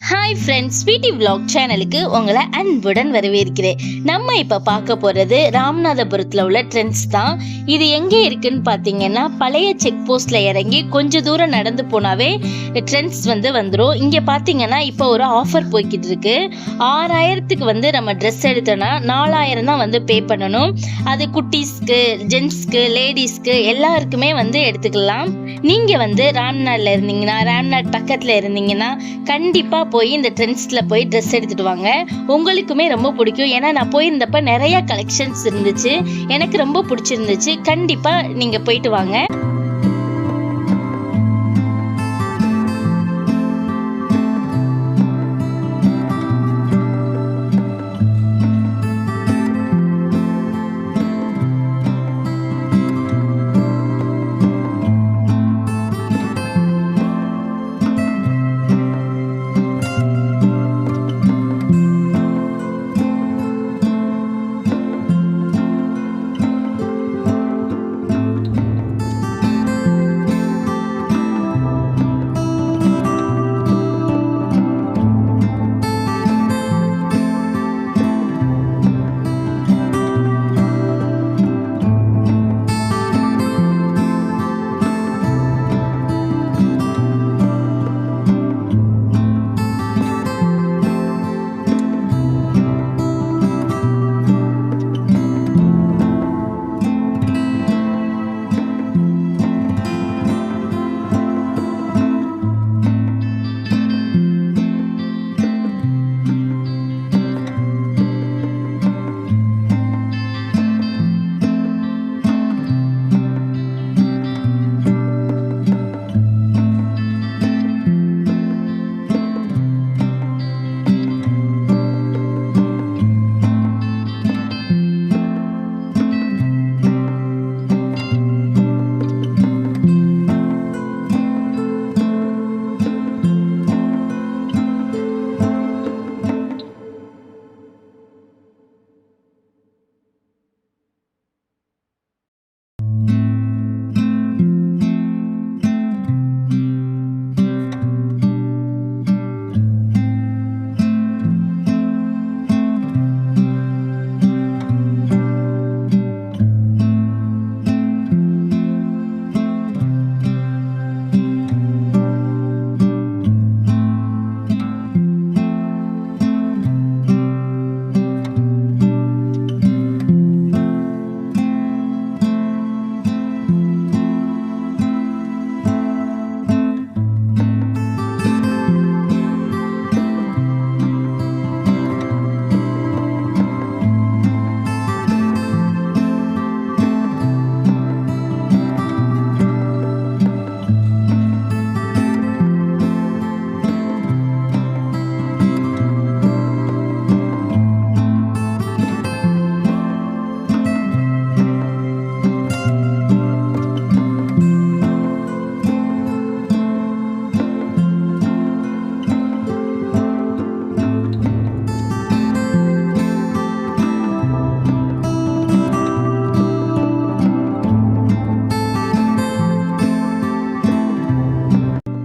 Hi friends, sweetie vlog சேனலுக்கு உங்களை அன்புடன் வரவேற்கிறேன். நம்ம இப்போ பார்க்க போகிறது ராமநாதபுரத்தில் உள்ள ட்ரெண்ட்ஸ் தான். இது எங்கே இருக்குன்னு பார்த்தீங்கன்னா, பழைய செக் போஸ்ட்டில் இறங்கி கொஞ்சம் தூரம் நடந்து போனாவே ட்ரெண்ட்ஸ் வந்துடும். இங்கே பார்த்தீங்கன்னா இப்போ ஒரு ஆஃபர் போய்கிட்டு இருக்கு. 6000க்கு நம்ம ட்ரெஸ் எடுத்தோன்னா 4000 தான் பே பண்ணணும். அது குட்டீஸ்க்கு, ஜென்ட்ஸ்க்கு, லேடிஸ்க்கு எல்லாருக்குமே எடுத்துக்கலாம். நீங்கள் ராம்நாட்டில் இருந்தீங்கன்னா, ராம்நாட் பக்கத்தில் இருந்தீங்கன்னா கண்டிப்பாக போய் இந்த ட்ரெண்ட்ஸில் போய் ட்ரெஸ் எடுத்துகிட்டு வாங்க. உங்களுக்குமே ரொம்ப பிடிக்கும். ஏன்னா நான் போயிருந்தப்ப நிறையா கலெக்ஷன்ஸ் இருந்துச்சு, எனக்கு ரொம்ப பிடிச்சிருந்துச்சு. கண்டிப்பாக நீங்கள் போயிட்டு வாங்க.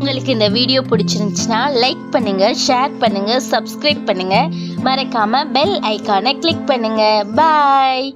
உங்களுக்கு இந்த வீடியோ பிடிச்சிருந்துச்சுன்னா லைக் பண்ணுங்க, ஷேர் பண்ணுங்க, சப்ஸ்கிரைப் பண்ணுங்க. மறக்காம பெல் ஐகானை கிளிக் பண்ணுங்க. பாய்.